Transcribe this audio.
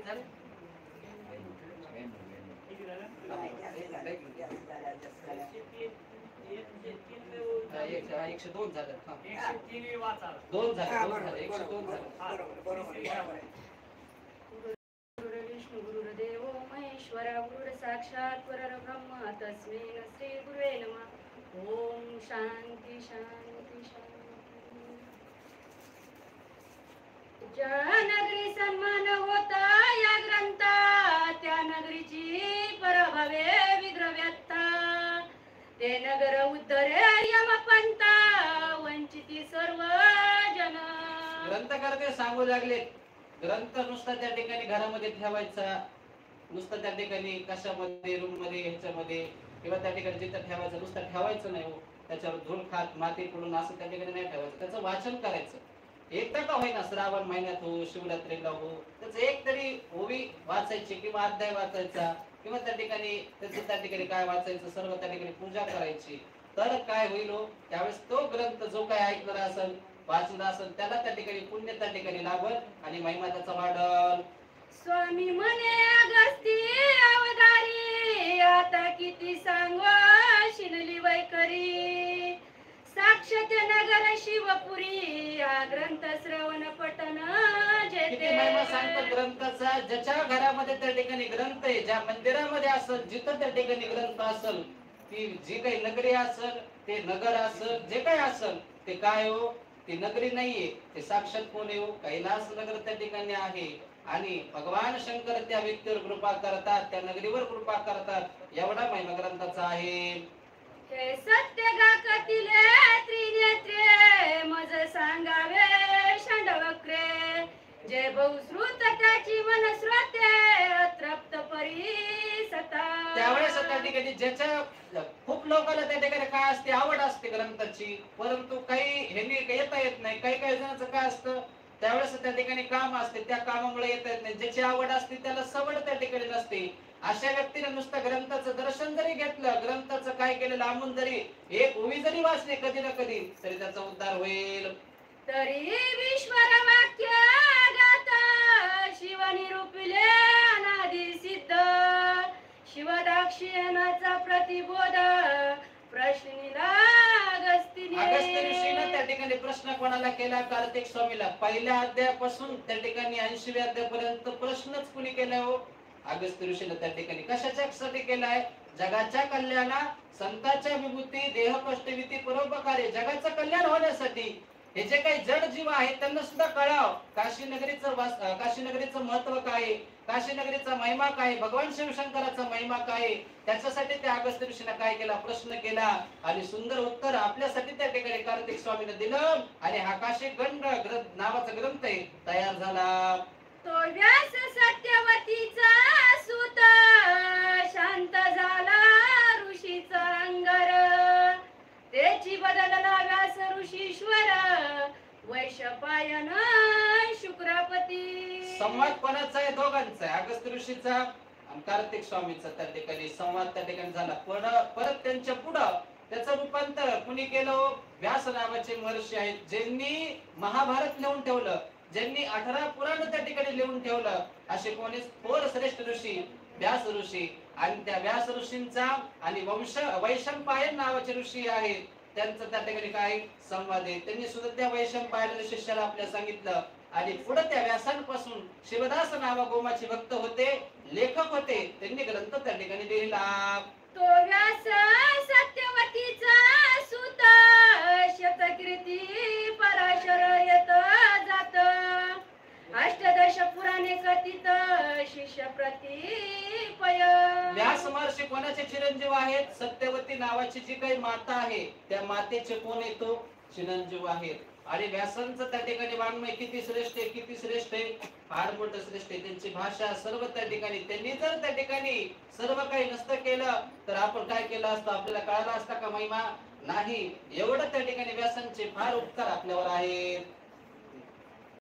102 झालं. 2 झालं 102 झालं. विष्णू गुरुर्देव महेश्वरा गुरुर साक्षात परब्रह्म तस्मै श्री गुरुवे नमः. ओम शांती शांती शांती. ज्या नगरी सन्मान होता या ग्रंथा त्या नगरीची परभावे विग्रव्यता. ते नगर उद्धरे यमपंथा वंचिती सर्व जन. ग्रंथकार सांगू लागले ग्रंथ नुसता त्या ठिकाणी घरामध्ये ठेवायचा, नुसता त्या ठिकाणी कशामध्ये रूम मध्ये ह्याच्यामध्ये किंवा त्या ठिकाणी जिथं ठेवायचं नुसतं ठेवायचं नाही हो. त्याच्यावर धूळ खात माती पडून असं त्या ठिकाणी नाही ठेवायचं. त्याचं वाचन करायचं. एकदा का होईना श्रावण महिन्यात हो शिवरात्रीला हो त्याचं एक तरी ओवी वाचायची किंवा अध्याय वाचायचा किंवा त्या ठिकाणी त्याचं त्या ठिकाणी काय वाचायचं सर्व त्या ठिकाणी पूजा करायची. तर काय होईल हो त्यावेळेस तो ग्रंथ जो काय ऐकणार असेल वाचलं असेल त्याला त्या ठिकाणी पुण्य त्या ठिकाणी लागल आणि महिमा त्याचा वाढल. स्वामी म्हणे अगस्ती अवतारी आता किती सांगवा शिनली वैखरी. साक्षात नगर शिवपुरी हा ग्रंथ श्रवण पठण किती महिमा सांगतो ग्रंथाचा. ज्याच्या घरामध्ये त्या ठिकाणी ग्रंथ आहे ज्या मंदिरामध्ये असेल जिथं त्या ठिकाणी ग्रंथ असेल ती जी काही नगरी असेल ते नगर असेल जे काही असेल ते काय हो ती नगरी नाहीये ते साक्षात कोण आहे हो कैलास नगर त्या ठिकाणी आहे. आणि भगवान शंकर त्या व्यक्तीवर कृपा करतात त्या नगरीवर कृपा करतात एवढा महिमा ग्रंथाचा आहे. हे सत्य गाकतिले त्रिनेत्रे मज सांगावे षंडवक्रे. जे बहुश्रुत त्याची मन श्रोते अतृप्त परिसता. त्यावेळेस त्या ठिकाणी ज्याच्या खूप लोकांना त्या ठिकाणी काय असते आवड असते ग्रंथाची परंतु काही ह्यांनी येता येत नाही. काही काही जणांचं काय असतं त्यावेळेस त्या ठिकाणी काम असते त्या कामामुळे येता येत नाही. ज्याची आवड असते त्याला सवड त्या ठिकाणी नसते. अशा व्यक्तीने नुसतं ग्रंथाचं दर्शन जरी घेतलं ग्रंथाचं काय केलं लांबून जरी एक ओवी जरी वाचली कधी ना कधी तरी त्याचा उद्धार होईल. तरी विश्वर वाक्य गाता शिव निरूपिले अनादि सिद्ध. शिवदाक्षिणाचा प्रतिबोध प्रश्नीला अगस्तीने. अगस्त्य ऋषीने त्या ठिकाणी प्रश्न कोणाला केला कार्तिक स्वामीला. पहिल्या अध्यायापासून त्या ठिकाणी 80व्या अध्यायापर्यंत प्रश्नच कुणी केलाय हो अगस्त्य ऋषीने त्या ठिकाणी. कशासाठी केलाय जगाच्या कल्याणा संतांच्या विभूती देह कष्टविती परोपकारी जगाचं कल्याण होण्यासाठी. हे जे काही जड जीव आहेत त्यांना सुद्धा कळाव काशी नगरीचं महत्व काय काशी नगरीचा महिमा काय भगवान शिवशंकराचा महिमा काय. त्याच्यासाठी त्या अगस्त्य ऋषीने काय केला प्रश्न केला आणि सुंदर उत्तर आपल्यासाठी त्या ठिकाणी कार्तिक स्वामीने दिलं आणि हा काशी गंड नावाचा ग्रंथ आहे तयार झाला. तो व्यास सत्यवतीचा सूत शांत झाला ऋषीचा अंगार. त्याची बदलला व्यास ऋषीश्वर वैशपायन शुक्रपती. संवाद कोणाचा आहे दोघांचा आहे अगस्त्य ऋषीचा आणि कार्तिक स्वामीचा. त्या ठिकाणी संवाद त्या ठिकाणी झाला. परत त्यांच्या पुढं त्याचं रूपांतर कुणी केलं व्यास नावाचे महर्षी आहेत ज्यांनी महाभारत लिहून ठेवलं ज्यांनी 18 पुराण त्या ठिकाणी लिहून ठेवलं. असे कोणी थोर श्रेष्ठ ऋषी व्यास ऋषी आणि त्या व्यास ऋषींचा आणि वैशंपायन नावाचे ऋषी आहेत त्यांचं त्या ठिकाणी काय संवाद आहे. त्यांनी सुद्धा त्या वैशंपायन शिष्याला आपल्याला सांगितलं आणि पुढे त्या व्यासांपासून शिवदास नावा गोमाचे भक्त होते लेखक होते त्यांनी ग्रंथ त्या ठिकाणी लिहिला. तो व्यास सत्यवतीचा सूत शतकीर्ती पराशर येत जात. अष्टदश पुराणे कथित शिष्य प्रतिपय. व्यास महर्षी कोणाचे चिरंजीव आहेत सत्यवती नावाची जी काही माता आहे त्या मातेचे कोण येतो चिरंजीव आहेत. आणि व्यासांचं त्या ठिकाणी वाङ्मय किती श्रेष्ठ आहे किती श्रेष्ठ आहे फार मोठं श्रेष्ठ आहे. त्यांची भाषा सर्व त्या ठिकाणी त्यांनी जर त्या ठिकाणी सर्व काही नसतं केलं तर आपण काय केलं असतं आपल्याला कळालं असतं का महिमा नाही. एवढं त्या ठिकाणी व्यासांचे फार उपकार आपल्यावर आहेत.